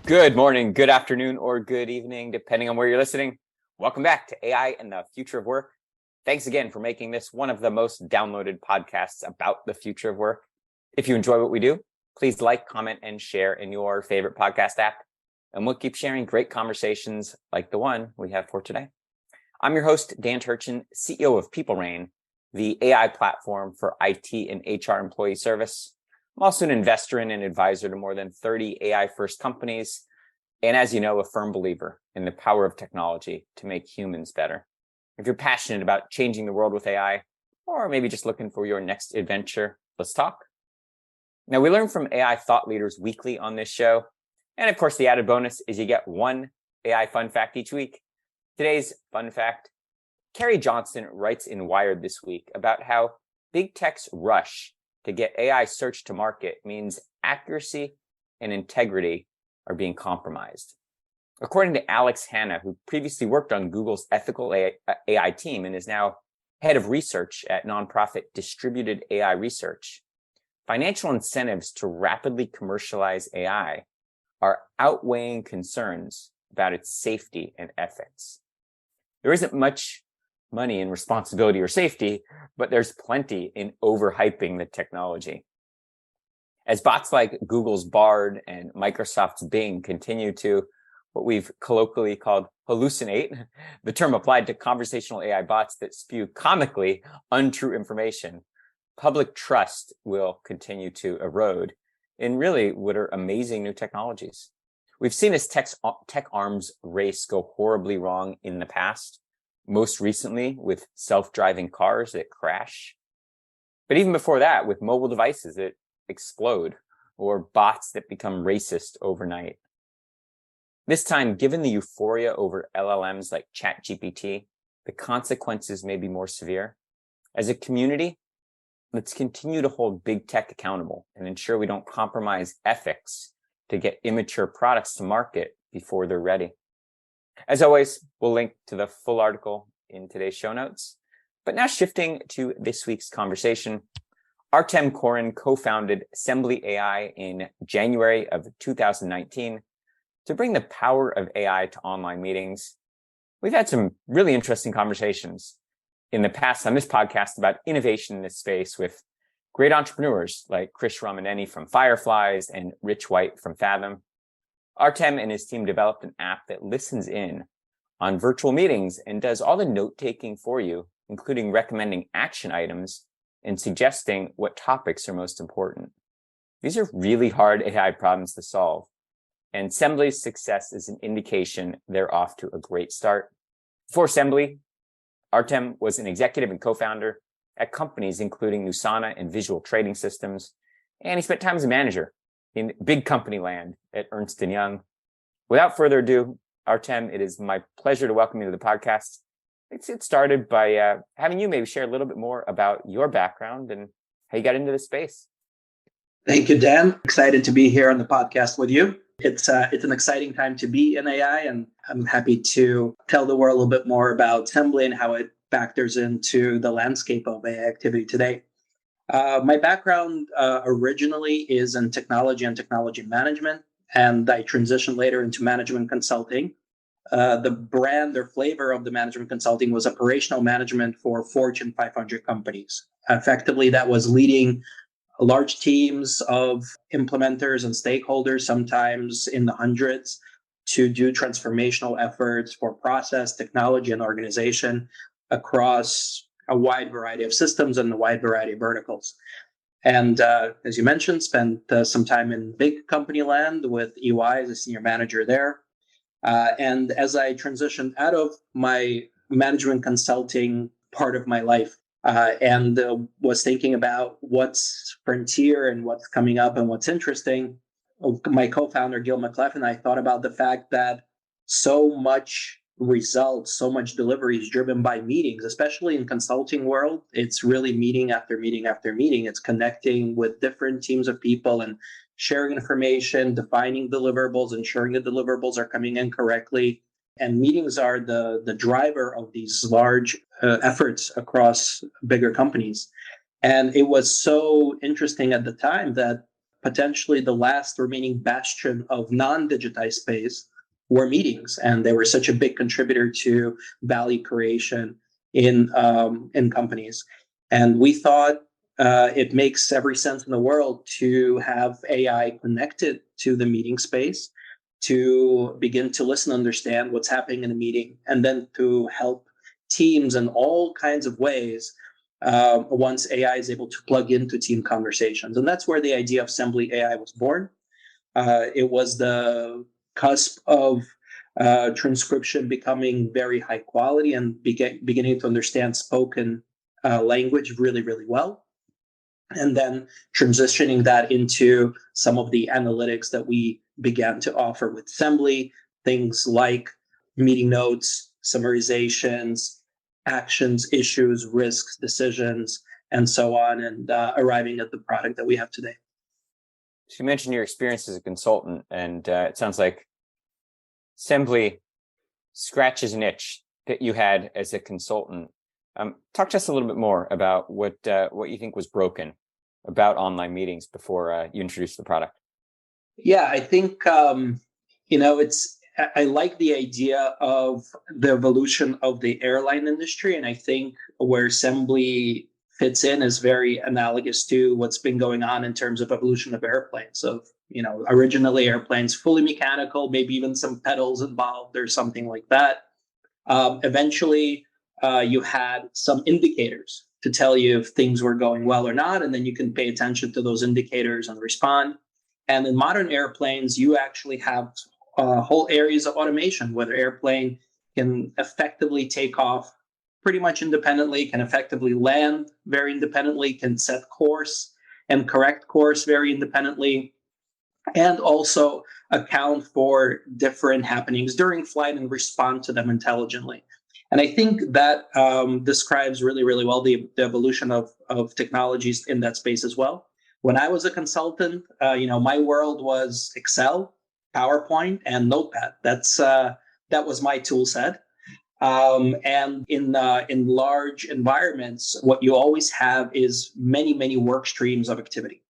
Good morning, good afternoon, or good evening, depending on where you're listening. Welcome back to AI and the Future of Work. Thanks again for making this one of the most downloaded podcasts about the future of work. If you enjoy what we do, please like, comment, and share in your favorite podcast app. And we'll keep sharing great conversations like the one we have for today. I'm your host, Dan Turchin, CEO of PeopleRain, the AI platform for IT and HR employee service. I'm also an investor in and advisor to more than 30 AI-first companies, and as you know, a firm believer in the power of technology to make humans better. If you're passionate about changing the world with AI, or maybe just looking for your next adventure, let's talk. Now, we learn from AI thought leaders weekly on this show, and of course, the added bonus is you get one AI fun fact each week. Today's fun fact, Carrie Johnson writes in Wired this week about how big tech's rush to get AI search to market means accuracy and integrity are being compromised. According to Alex Hanna, who previously worked on Google's ethical AI team and is now head of research at nonprofit Distributed AI Research, financial incentives to rapidly commercialize AI are outweighing concerns about its safety and ethics. There isn't much money in responsibility or safety, but there's plenty in overhyping the technology. As bots like Google's Bard and Microsoft's Bing continue to what we've colloquially called hallucinate, the term applied to conversational AI bots that spew comically untrue information, public trust will continue to erode in really what are amazing new technologies. We've seen this tech arms race go horribly wrong in the past, most recently with self-driving cars that crash. But even before that, with mobile devices that explode or bots that become racist overnight. This time, given the euphoria over LLMs like ChatGPT, the consequences may be more severe. As a community, let's continue to hold big tech accountable and ensure we don't compromise ethics to get immature products to market before they're ready. As always, we'll link to the full article in today's show notes. But now shifting to this week's conversation, Artem Korem co-founded Sembly AI in January of 2019 to bring the power of AI to online meetings. We've had some really interesting conversations in the past on this podcast about innovation in this space with great entrepreneurs like Krish Ramaneni from Fireflies and Rich White from Fathom. Artem and his team developed an app that listens in on virtual meetings and does all the note-taking for you, including recommending action items and suggesting what topics are most important. These are really hard AI problems to solve, and Sembly's success is an indication they're off to a great start. Before Sembly, Artem was an executive and co-founder at companies including Neusana and Visual Trading Systems, and he spent time as a manager in big company land at Ernst Young. Without further ado, Artem, it is my pleasure to welcome you to the podcast. Let's get started by having you maybe share a little bit more about your background and how you got into this space. Thank you, Dan. Excited to be here on the podcast with you. It's an exciting time to be in AI, and I'm happy to tell the world a little bit more about Sembly and how it factors into the landscape of AI activity today. My background originally is in technology and technology management, and I transitioned later into management consulting. The brand or flavor of the management consulting was operational management for Fortune 500 companies. Effectively, that was leading large teams of implementers and stakeholders, sometimes in the hundreds, to do transformational efforts for process, technology, and organization across a wide variety of systems and a wide variety of verticals. And as you mentioned, spent some time in big company land with EY as a senior manager there. And as I transitioned out of my management consulting part of my life and was thinking about what's frontier and what's coming up and what's interesting, my co-founder, Gil McLeff, and I thought about the fact that so much results, so much delivery is driven by meetings, especially in consulting world. It's really meeting after meeting after meeting. It's connecting with different teams of people and sharing information, defining deliverables, ensuring the deliverables are coming in correctly. And meetings are the driver of these large efforts across bigger companies. And it was so interesting at the time that potentially the last remaining bastion of non-digitized space were meetings, and they were such a big contributor to value creation in companies. And we thought it makes every sense in the world to have AI connected to the meeting space to begin to listen, understand what's happening in a meeting, and then to help teams in all kinds of ways once AI is able to plug into team conversations. And that's where the idea of Sembly AI was born. It was the cusp of transcription becoming very high quality and beginning to understand spoken language really, really well. And then transitioning that into some of the analytics that we began to offer with Sembly, things like meeting notes, summarizations, actions, issues, risks, decisions, and so on, and arriving at the product that we have today. So you mentioned your experience as a consultant, and it sounds like Sembly scratches an itch that you had as a consultant. Talk to us a little bit more about what you think was broken about online meetings before you introduced the product. Yeah, I think I like the idea of the evolution of the airline industry, and I think where Sembly fits in is very analogous to what's been going on in terms of evolution of airplanes. So, originally airplanes fully mechanical, maybe even some pedals involved or something like that. Eventually, you had some indicators to tell you if things were going well or not, and then you can pay attention to those indicators and respond. And in modern airplanes, you actually have whole areas of automation where the airplane can effectively take off pretty much independently, can effectively land very independently, can set course and correct course very independently, and also account for different happenings during flight and respond to them intelligently. And I think that describes really, really well the evolution of technologies in that space as well. When I was a consultant, my world was Excel, PowerPoint, and Notepad. That was my tool set. And in large environments, what you always have is many, many work streams of activity.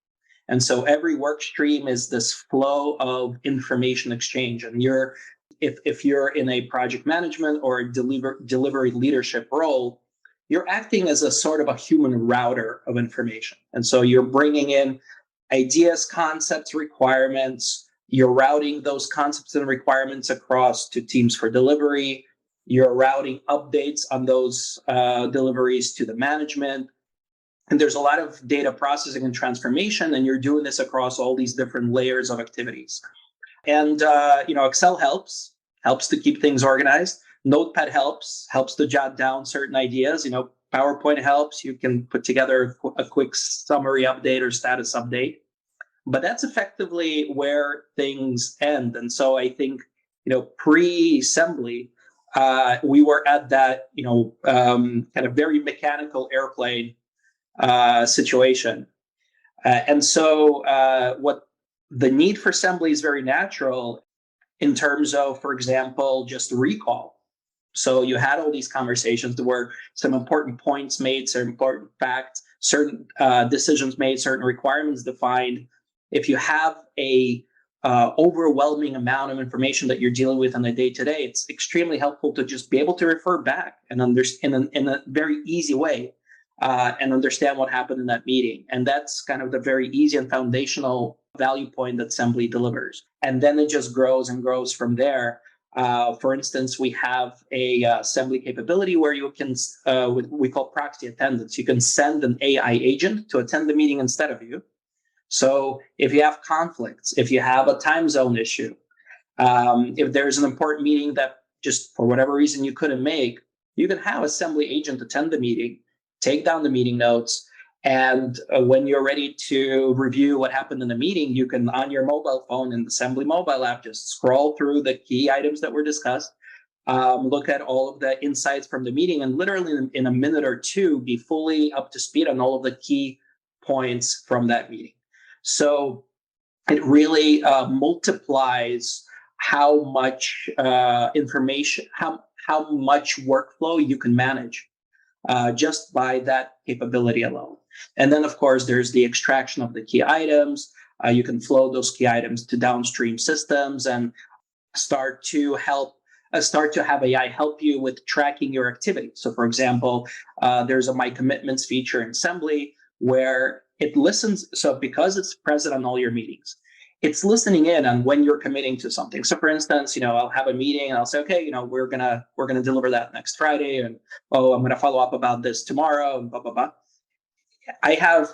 And so every work stream is this flow of information exchange. And if you're in a project management or a delivery leadership role, you're acting as a sort of a human router of information. And so you're bringing in ideas, concepts, requirements. You're routing those concepts and requirements across to teams for delivery. You're routing updates on those deliveries to the management. And there's a lot of data processing and transformation, and you're doing this across all these different layers of activities. And Excel helps to keep things organized. Notepad helps to jot down certain ideas. PowerPoint helps. You can put together a quick summary update or status update. But that's effectively where things end. And so I think, pre-Sembly, we were at that, kind of very mechanical airplane situation. And so what the need for Sembly is very natural in terms of, for example, just recall. So you had all these conversations. There were some important points made, some important facts, certain decisions made, certain requirements defined. If you have a overwhelming amount of information that you're dealing with on a day-to-day, it's extremely helpful to just be able to refer back and understand in a very easy way and understand what happened in that meeting. And that's kind of the very easy and foundational value point that Sembly delivers. And then it just grows and grows from there. For instance, we have a Sembly capability where you can, we call proxy attendance. You can send an AI agent to attend the meeting instead of you. So if you have conflicts, if you have a time zone issue, if there's an important meeting that just for whatever reason you couldn't make, you can have a Sembly agent attend the meeting, take down the meeting notes, and when you're ready to review what happened in the meeting, you can, on your mobile phone in the Sembly mobile app, just scroll through the key items that were discussed, look at all of the insights from the meeting, and literally in a minute or two, be fully up to speed on all of the key points from that meeting. So it really multiplies how much information, how much workflow you can manage just by that capability alone. And then, of course, there's the extraction of the key items. You can flow those key items to downstream systems and start to have AI help you with tracking your activity. So, for example, there's a My Commitments feature in Sembly where it listens. So, because it's present on all your meetings, it's listening in on when you're committing to something. So, for instance, I'll have a meeting and I'll say, okay, we're gonna deliver that next Friday, and I'm gonna follow up about this tomorrow, and blah blah blah. I have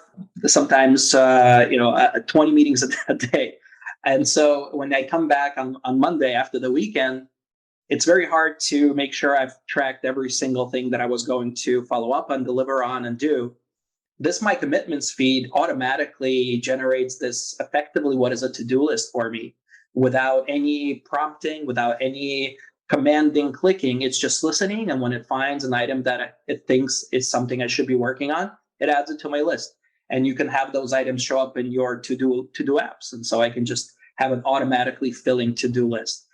sometimes 20 meetings a day, and so when I come back on Monday after the weekend, it's very hard to make sure I've tracked every single thing that I was going to follow up on, deliver on, and do. This My Commitments feed automatically generates this, effectively what is a to-do list for me without any prompting, without any commanding clicking. It's just listening, and when it finds an item that it thinks is something I should be working on, it adds it to my list. And you can have those items show up in your to-do apps, and so I can just have an automatically filling to-do list.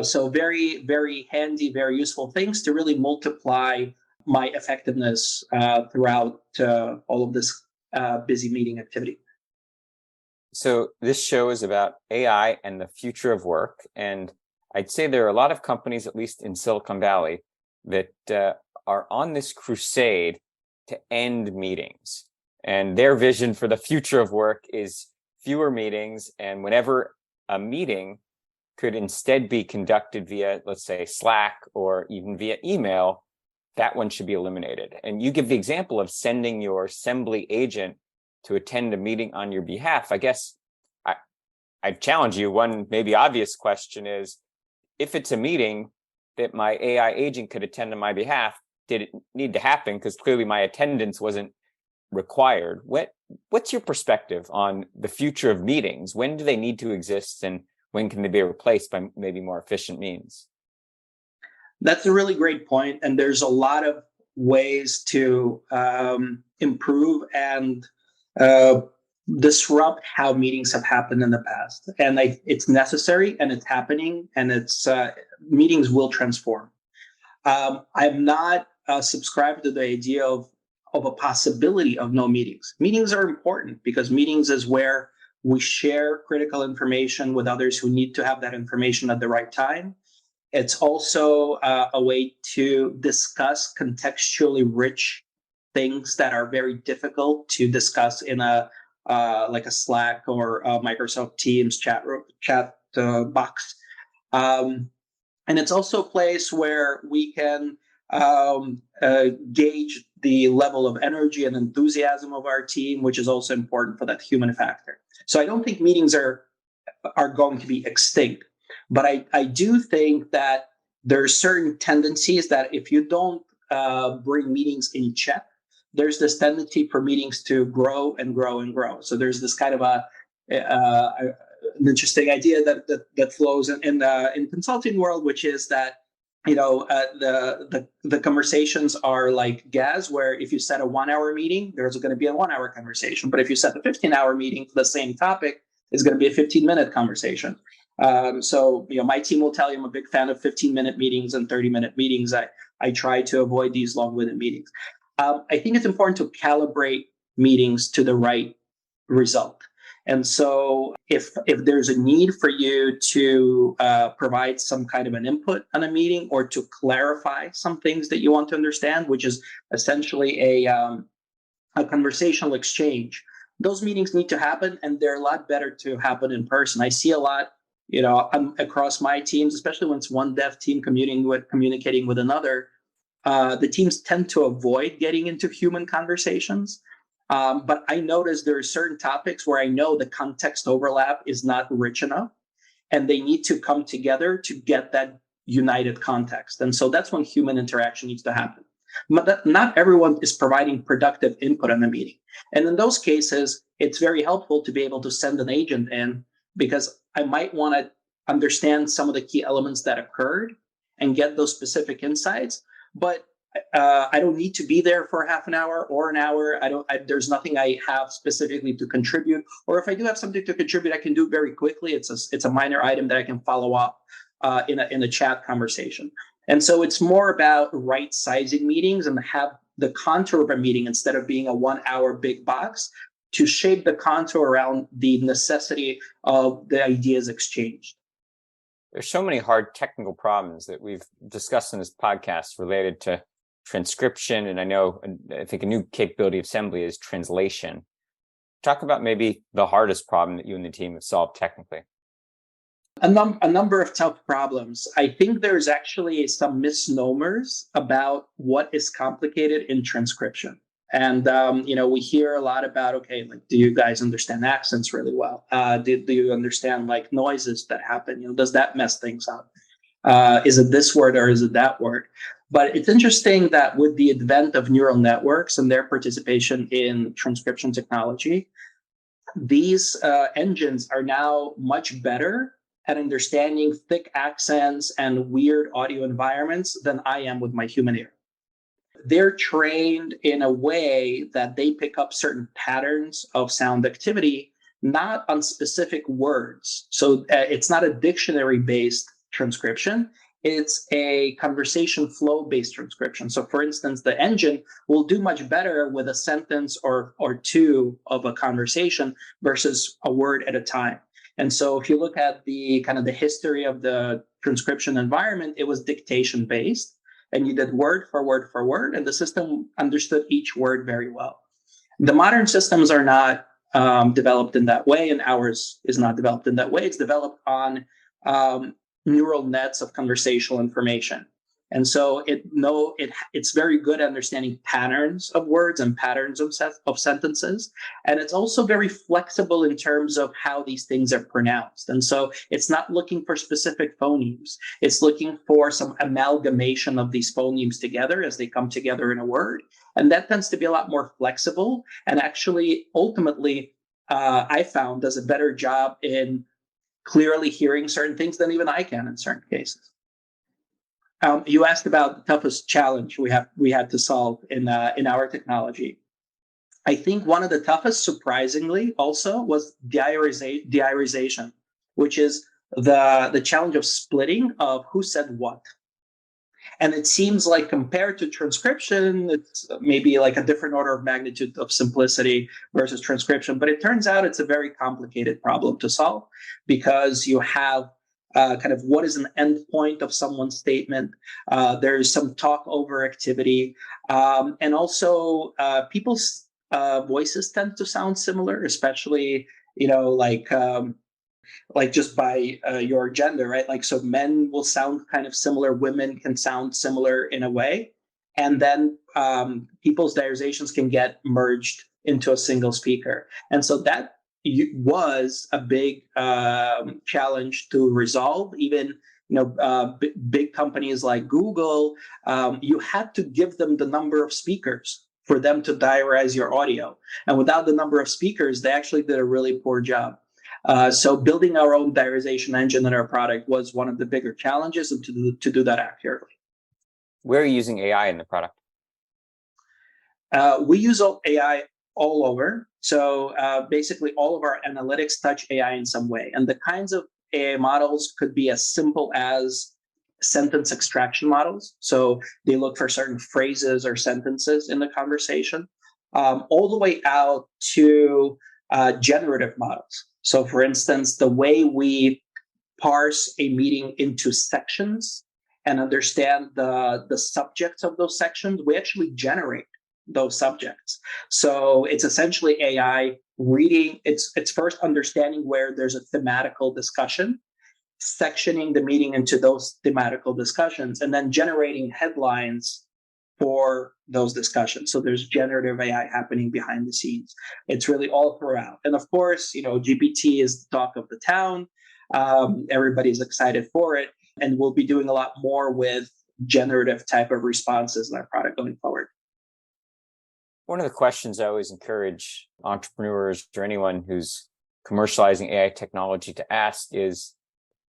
So very, very handy, very useful things to really multiply my effectiveness throughout all of this busy meeting activity. So this show is about AI and the future of work. And I'd say there are a lot of companies, at least in Silicon Valley, that are on this crusade to end meetings. And their vision for the future of work is fewer meetings. And whenever a meeting could instead be conducted via, let's say, Slack or even via email, that one should be eliminated. And you give the example of sending your Sembly agent to attend a meeting on your behalf. I guess I'd challenge you. One maybe obvious question is, if it's a meeting that my AI agent could attend on my behalf, did it need to happen? Because clearly my attendance wasn't required. What's your perspective on the future of meetings? When do they need to exist, and when can they be replaced by maybe more efficient means? That's a really great point, and there's a lot of ways to improve and disrupt how meetings have happened in the past. And it's necessary, and it's happening, and meetings will transform. I'm not subscribed to the idea of a possibility of no meetings. Meetings are important because meetings is where we share critical information with others who need to have that information at the right time. It's also a way to discuss contextually rich things that are very difficult to discuss in like a Slack or a Microsoft Teams chat box. And it's also a place where we can gauge the level of energy and enthusiasm of our team, which is also important for that human factor. So I don't think meetings are going to be extinct. But I do think that there are certain tendencies that if you don't bring meetings in check, there's this tendency for meetings to grow and grow and grow. So there's this kind of an interesting idea that flows in the consulting world, which is that the conversations are like gas, where if you set a 1 hour meeting, there's going to be a 1 hour conversation. But if you set a 15-hour meeting for the same topic, it's going to be a 15-minute conversation. So my team will tell you I'm a big fan of 15-minute meetings and 30-minute meetings. I try to avoid these long-winded meetings. I think it's important to calibrate meetings to the right result. And so if there's a need for you to provide some kind of an input on a meeting or to clarify some things that you want to understand, which is essentially a conversational exchange, those meetings need to happen, and they're a lot better to happen in person. I see a lot, across my teams, especially when it's one dev team communicating with another, the teams tend to avoid getting into human conversations. But I notice there are certain topics where I know the context overlap is not rich enough, and they need to come together to get that united context. And so that's when human interaction needs to happen. But not everyone is providing productive input in the meeting. And in those cases, it's very helpful to be able to send an agent in, because I might want to understand some of the key elements that occurred and get those specific insights. But I don't need to be there for half an hour or an hour. There's nothing I have specifically to contribute. Or if I do have something to contribute, I can do it very quickly. It's a minor item that I can follow up in a chat conversation. And so it's more about right sizing meetings and have the contour of a meeting, instead of being a 1 hour big box, to shape the contour around the necessity of the ideas exchanged. There's so many hard technical problems that we've discussed in this podcast related to transcription. And I think a new capability of Sembly is translation. Talk about maybe the hardest problem that you and the team have solved technically. A number of tough problems. I think there's actually some misnomers about what is complicated in transcription. And, we hear a lot about, okay, like, do you guys understand accents really well? Do you understand like noises that happen? Does that mess things up? Is it this word or is it that word? But it's interesting that with the advent of neural networks and their participation in transcription technology, these engines are now much better at understanding thick accents and weird audio environments than I am with my human ear. They're trained in a way that they pick up certain patterns of sound activity, not on specific words. So it's not a dictionary-based transcription. It's a conversation flow-based transcription. So for instance, the engine will do much better with a sentence or two of a conversation versus a word at a time. And so if you look at the kind of the history of the transcription environment, it was dictation based, and you did word for word for word, and the system understood each word very well. The modern systems are not developed in that way, and ours is not developed in that way. It's developed on neural nets of conversational information. And so it's very good at understanding patterns of words and patterns of sentences. And it's also very flexible in terms of how these things are pronounced. And so it's not looking for specific phonemes. It's looking for some amalgamation of these phonemes together as they come together in a word. And that tends to be a lot more flexible. And actually, ultimately, I found does a better job in clearly hearing certain things than even I can in certain cases. You asked about the toughest challenge we had to solve in our technology. I think one of the toughest, surprisingly, also was diarization, which is the challenge of splitting of who said what. And it seems like compared to transcription, it's maybe like a different order of magnitude of simplicity versus transcription. But it turns out it's a very complicated problem to solve because you have kind of what is an endpoint of someone's statement. There's some talk over activity. And also people's voices tend to sound similar, especially, like just by your gender, right? Like, so men will sound kind of similar, women can sound similar in a way. And then people's diarizations can get merged into a single speaker. And so that was a big challenge to resolve. Even big companies like Google, you had to give them the number of speakers for them to diarize your audio. And without the number of speakers, they actually did a really poor job. So building our own diarization engine in our product was one of the bigger challenges, and to do that accurately. Where are you using AI in the product? We use AI all over. So basically all of our analytics touch AI in some way. And the kinds of AI models could be as simple as sentence extraction models. So they look for certain phrases or sentences in the conversation, all the way out to generative models. So for instance, the way we parse a meeting into sections and understand the subjects of those sections, we actually generate those subjects. So it's essentially AI reading, it's first understanding where there's a thematical discussion, sectioning the meeting into those thematical discussions, and then generating headlines for those discussions. So there's generative AI happening behind the scenes. It's really all throughout. And of course, GPT is the talk of the town. Everybody's excited for it. And we'll be doing a lot more with generative type of responses in our product going forward. One of the questions I always encourage entrepreneurs or anyone who's commercializing AI technology to ask is,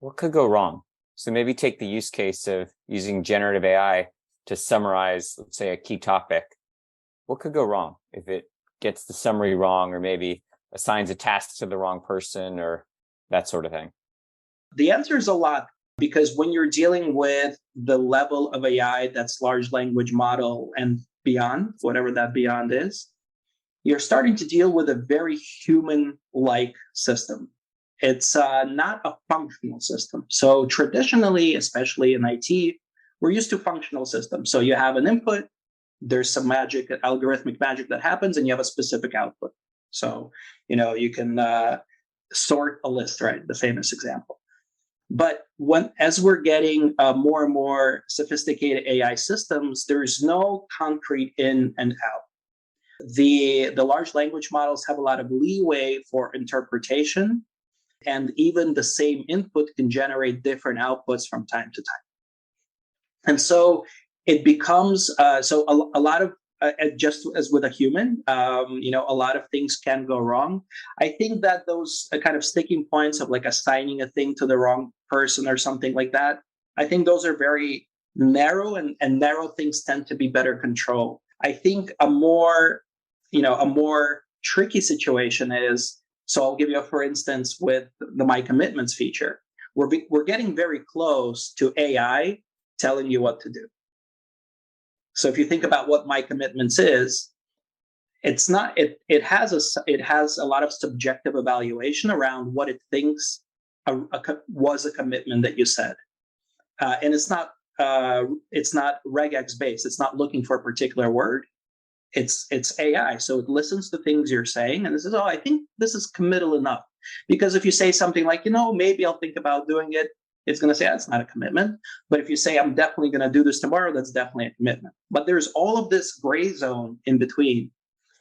what could go wrong? So maybe take the use case of using generative AI to summarize, let's say, a key topic. What could go wrong if it gets the summary wrong, or maybe assigns a task to the wrong person, or that sort of thing? The answer is a lot, because when you're dealing with the level of AI that's large language model and beyond, whatever that beyond is, you're starting to deal with a very human-like system. It's not a functional system. So traditionally, especially in IT, we're used to functional systems. So you have an input, there's some magic, algorithmic magic that happens, and you have a specific output. So, you can sort a list, right? The famous example. But as we're getting more and more sophisticated AI systems, there's no concrete in and out. The large language models have a lot of leeway for interpretation, and even the same input can generate different outputs from time to time. And so it becomes a lot of just as with a human, a lot of things can go wrong. I think that those kind of sticking points of like assigning a thing to the wrong person or something like that, I think those are very narrow, and narrow things tend to be better controlled. I think a more tricky situation is, so I'll give you for instance, with the My Commitments feature, we're getting very close to AI telling you what to do. So if you think about what My Commitments is, it's not. It has a lot of subjective evaluation around what it thinks was a commitment that you said, and it's not regex based. It's not looking for a particular word. It's AI, so it listens to things you're saying, and it says, "Oh, I think this is committal enough." Because if you say something like, maybe I'll think about doing it, it's going to say that's not a commitment. But if you say, I'm definitely going to do this tomorrow, that's definitely a commitment. But there's all of this gray zone in between.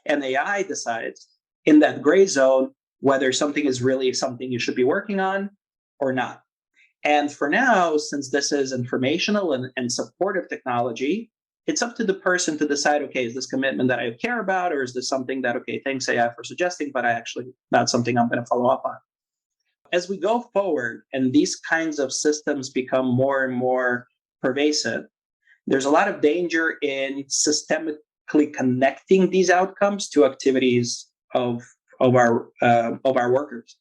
And AI decides in that gray zone whether something is really something you should be working on or not. And for now, since this is informational and supportive technology, it's up to the person to decide, okay, is this commitment that I care about, or is this something that, okay, thanks AI for suggesting, but I actually not something I'm going to follow up on. As we go forward and these kinds of systems become more and more pervasive, there's a lot of danger in systemically connecting these outcomes to activities of our workers.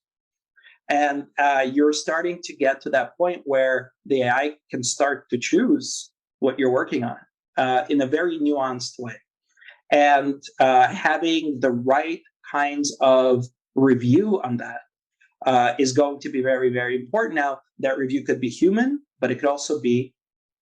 And you're starting to get to that point where the AI can start to choose what you're working on in a very nuanced way. And having the right kinds of review on that is going to be very, very important. Now, that review could be human, but it could also be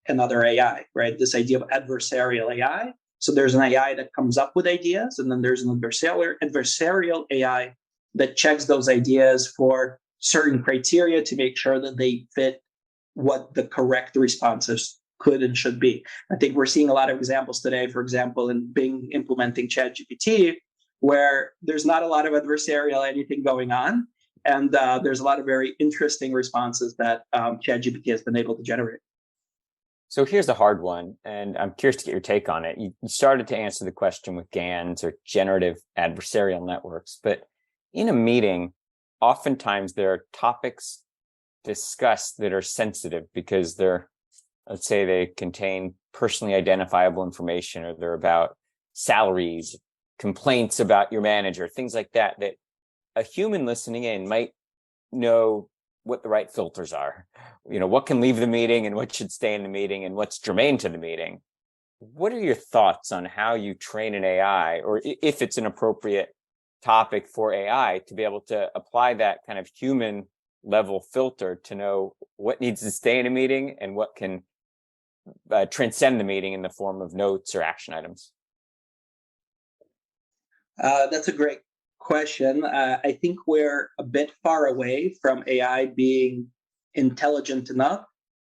another AI, right? This idea of adversarial AI. So there's an AI that comes up with ideas, and then there's an adversarial AI that checks those ideas for certain criteria to make sure that they fit what the correct responses could and should be. I think we're seeing a lot of examples today, for example, in Bing implementing ChatGPT, where there's not a lot of adversarial anything going on. And there's a lot of very interesting responses that ChatGPT has been able to generate. So here's the hard one, and I'm curious to get your take on it. You started to answer the question with GANs, or generative adversarial networks, but in a meeting, oftentimes there are topics discussed that are sensitive because let's say they contain personally identifiable information, or they're about salaries, complaints about your manager, things like that a human listening in might know what the right filters are. What can leave the meeting and what should stay in the meeting and what's germane to the meeting. What are your thoughts on how you train an AI, or if it's an appropriate topic for AI, to be able to apply that kind of human level filter to know what needs to stay in a meeting and what can transcend the meeting in the form of notes or action items? That's a great question. I think we're a bit far away from AI being intelligent enough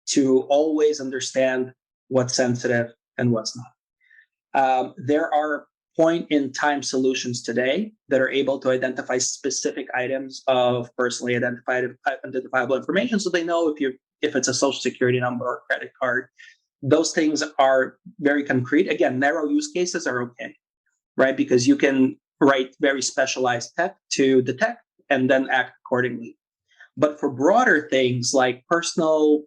to always understand what's sensitive and what's not. There are point-in-time solutions today that are able to identify specific items of personally identifiable information, so they know if it's a social security number or credit card. Those things are very concrete. Again, narrow use cases are okay, right? Because you can write very specialized tech to detect and then act accordingly. But for broader things like personal,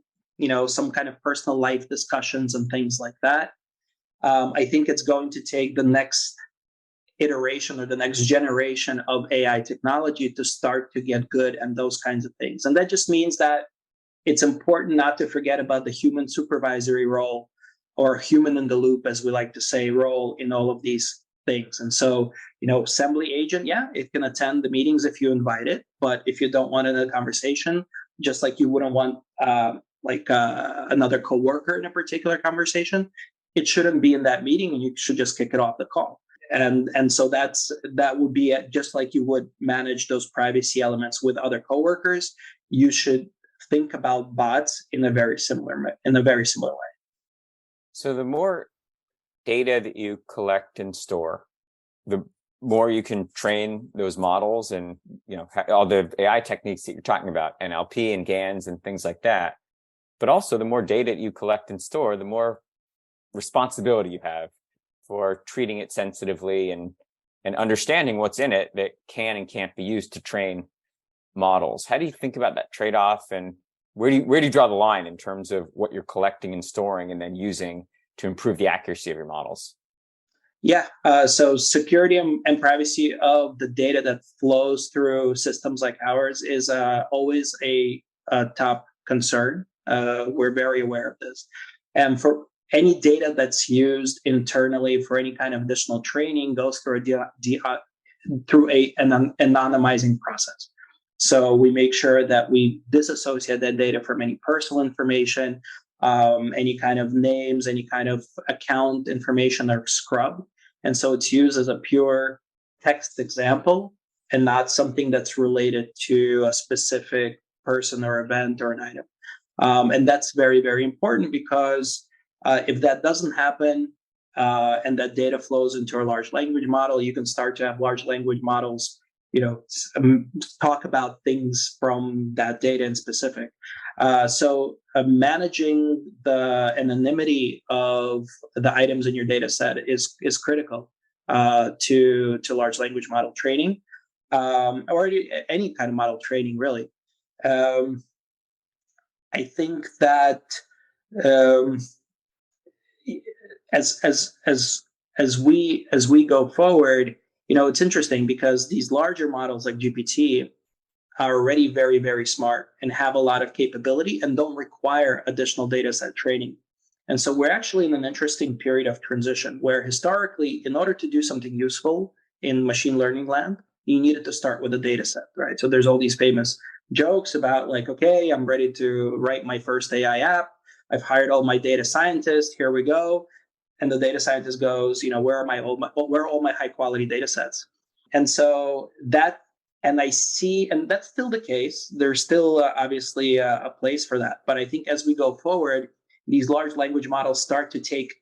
some kind of personal life discussions and things like that, I think it's going to take the next iteration or the next generation of AI technology to start to get good at those kinds of things. And that just means that it's important not to forget about the human supervisory role, or human in the loop, as we like to say, role in all of these things. And so, Sembly agent, yeah, it can attend the meetings if you invite it, but if you don't want it in a conversation, just like you wouldn't want another coworker in a particular conversation, it shouldn't be in that meeting, and you should just kick it off the call. And so that would be it. Just like you would manage those privacy elements with other coworkers, you should think about bots in a very similar way. So the more data that you collect and store, the more you can train those models, and all the AI techniques that you're talking about, NLP and GANs and things like that. But also, the more data you collect and store, the more responsibility you have for treating it sensitively and understanding what's in it that can and can't be used to train models. How do you think about that trade-off, and where do you draw the line in terms of what you're collecting and storing and then using to improve the accuracy of your models? Yeah, so security and privacy of the data that flows through systems like ours is always a top concern. We're very aware of this. And for any data that's used internally for any kind of additional training goes through an anonymizing process. So we make sure that we disassociate that data from any personal information, any kind of names, any kind of account information are scrubbed. And so it's used as a pure text example and not something that's related to a specific person or event or an item. And that's very, very important, because if that doesn't happen and that data flows into a large language model, you can start to have large language models, talk about things from that data in specific. So managing the anonymity of the items in your data set is critical to large language model training, or any kind of model training, really. I think that as we go forward, it's interesting because these larger models like GPT are already very, very smart and have a lot of capability and don't require additional data set training. And so we're actually in an interesting period of transition where historically, in order to do something useful in machine learning land, you needed to start with a data set, right? So there's all these famous jokes about okay, I'm ready to write my first AI app. I've hired all my data scientists. Here we go. And the data scientist goes, where are all my high quality data sets? And so I see, and that's still the case. There's still obviously a place for that. But I think as we go forward, these large language models start to take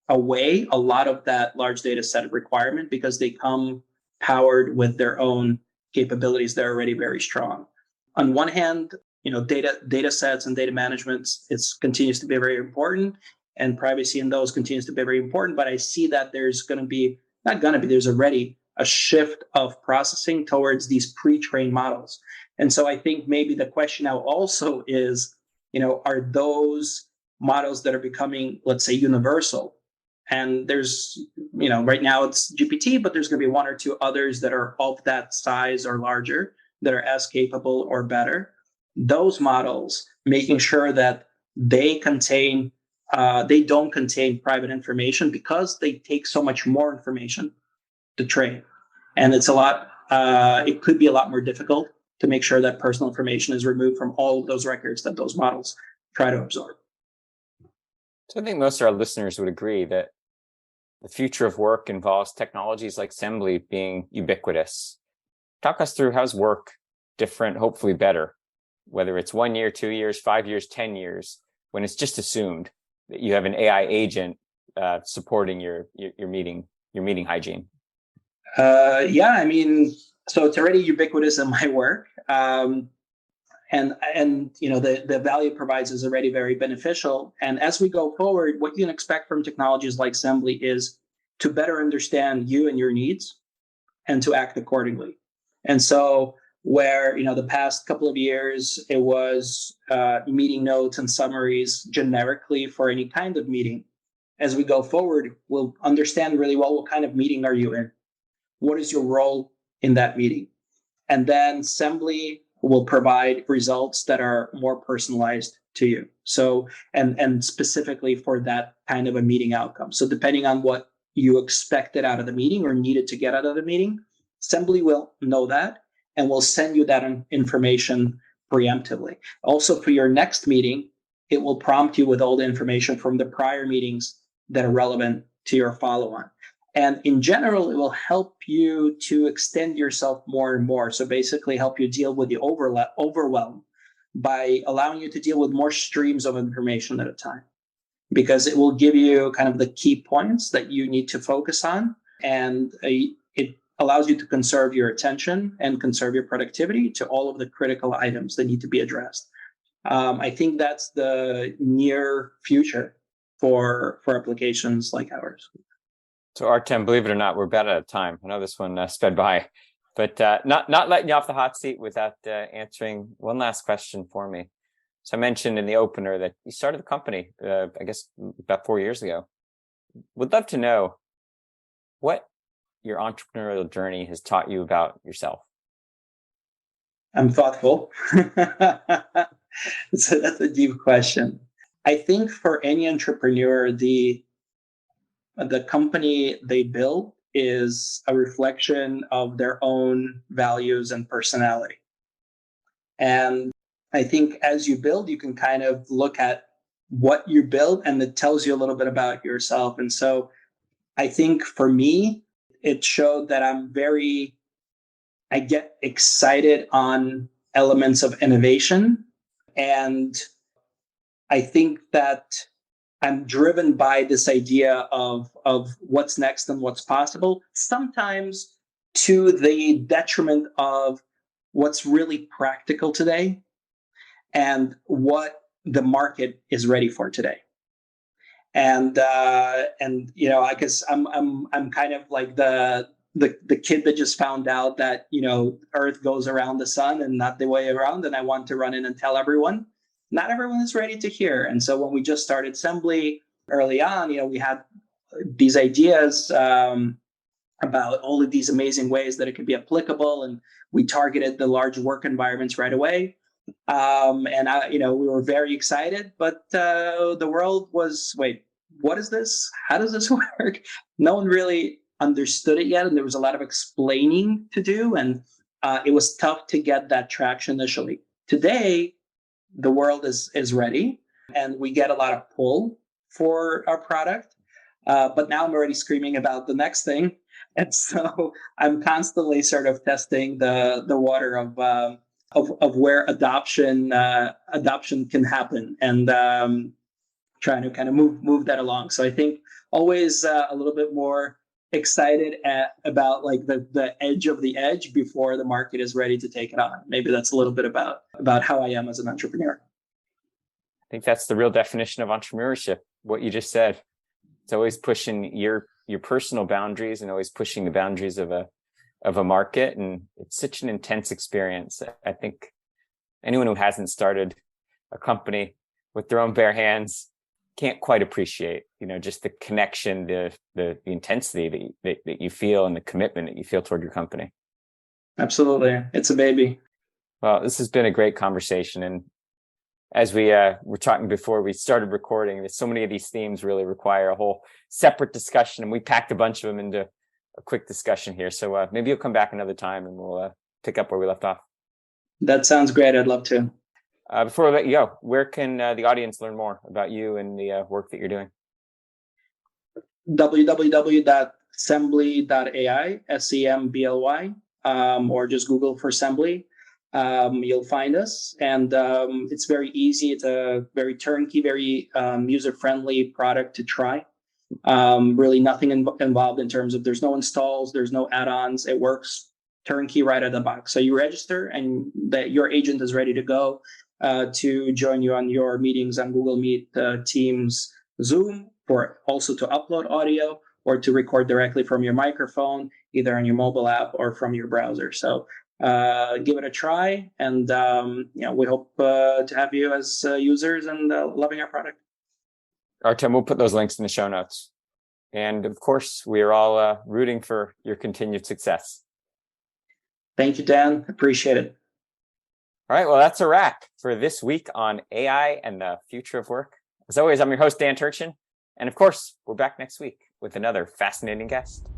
away a lot of that large data set requirement, because they come powered with their own capabilities that are already very strong. On one hand, data sets and data management continues to be very important, and privacy in those continues to be very important. But I see that there's already a shift of processing towards these pre-trained models. And so I think maybe the question now also is, are those models that are becoming, let's say, universal? And there's, right now it's GPT, but there's going to be one or two others that are of that size or larger that are as capable or better. Those models, making sure that they don't contain private information, because they take so much more information to train. And it could be a lot more difficult to make sure that personal information is removed from all of those records that those models try to absorb. So I think most of our listeners would agree that the future of work involves technologies like Sembly being ubiquitous. Talk us through, how's work different, hopefully better, whether it's 1 year, 2 years, 5 years, 10 years, when it's just assumed that you have an AI agent supporting your meeting hygiene? So it's already ubiquitous in my work. And the value it provides is already very beneficial. And as we go forward, what you can expect from technologies like Sembly is to better understand you and your needs and to act accordingly. And so where, the past couple of years, it was meeting notes and summaries generically for any kind of meeting. As we go forward, we'll understand really well, what kind of meeting are you in? What is your role in that meeting? And then Sembly will provide results that are more personalized to you. So, and specifically for that kind of a meeting outcome. So depending on what you expected out of the meeting or needed to get out of the meeting, Sembly will know that and will send you that information preemptively. Also, for your next meeting, it will prompt you with all the information from the prior meetings that are relevant to your follow-on. And in general, it will help you to extend yourself more and more. So basically help you deal with the overwhelm by allowing you to deal with more streams of information at a time, because it will give you kind of the key points that you need to focus on. And it allows you to conserve your attention and conserve your productivity to all of the critical items that need to be addressed. I think that's the near future for applications like ours. So Artem, believe it or not, we're about out of time. I know this one sped by, but not letting you off the hot seat without answering one last question for me. So I mentioned in the opener that you started the company, I guess, about 4 years ago. Would love to know what your entrepreneurial journey has taught you about yourself. I'm thoughtful. So that's a deep question. I think for any entrepreneur, the company they build is a reflection of their own values and personality. And I think as you build, you can kind of look at what you build and it tells you a little bit about yourself. And so I think for me, it showed that I get excited on elements of innovation. And I think that I'm driven by this idea of what's next and what's possible, sometimes to the detriment of what's really practical today and what the market is ready for today. And you know, I guess I'm kind of like the kid that just found out that, you know, Earth goes around the sun and not the way around, and I want to run in and tell everyone. Not everyone is ready to hear. And so when we just started Sembly early on, you know, we had these ideas about all of these amazing ways that it could be applicable, and we targeted the large work environments right away. You know, we were very excited, but the world was, wait, what is this? How does this work? No one really understood it yet, and there was a lot of explaining to do, and it was tough to get that traction initially. Today, the world is ready, and we get a lot of pull for our product. But now I'm already screaming about the next thing, and so I'm constantly sort of testing the water of where adoption can happen, and trying to kind of move that along. So I think always a little bit more excited about like the edge of the edge before the market is ready to take it on. Maybe that's a little bit about how I am as an entrepreneur. I think that's the real definition of entrepreneurship. What you just said. It's always pushing your personal boundaries and always pushing the boundaries of a market. And it's such an intense experience. I think anyone who hasn't started a company with their own bare hands can't quite appreciate, you know, just the connection, the intensity that you feel and the commitment that you feel toward your company. Absolutely. It's a baby. Well, this has been a great conversation. And as we were talking before we started recording, so many of these themes really require a whole separate discussion, and we packed a bunch of them into a quick discussion here. So maybe you'll come back another time and we'll pick up where we left off. That sounds great. I'd love to. Before I let you go, where can the audience learn more about you and the work that you're doing? www.sembly.ai, Sembly, or just Google for Sembly. You'll find us, and it's very easy. It's a very turnkey, very user-friendly product to try. Really nothing involved in terms of there's no installs, there's no add-ons. It works turnkey right out of the box. So you register and that your agent is ready to go to join you on your meetings on Google Meet, Teams, Zoom, for also to upload audio or to record directly from your microphone, either on your mobile app or from your browser. So give it a try, and we hope to have you as users and loving our product. Artem, we'll put those links in the show notes. And of course, we are all rooting for your continued success. Thank you, Dan. Appreciate it. All right, well, that's a wrap for this week on AI and the future of work. As always, I'm your host, Dan Turchin. And of course, we're back next week. with another fascinating guest.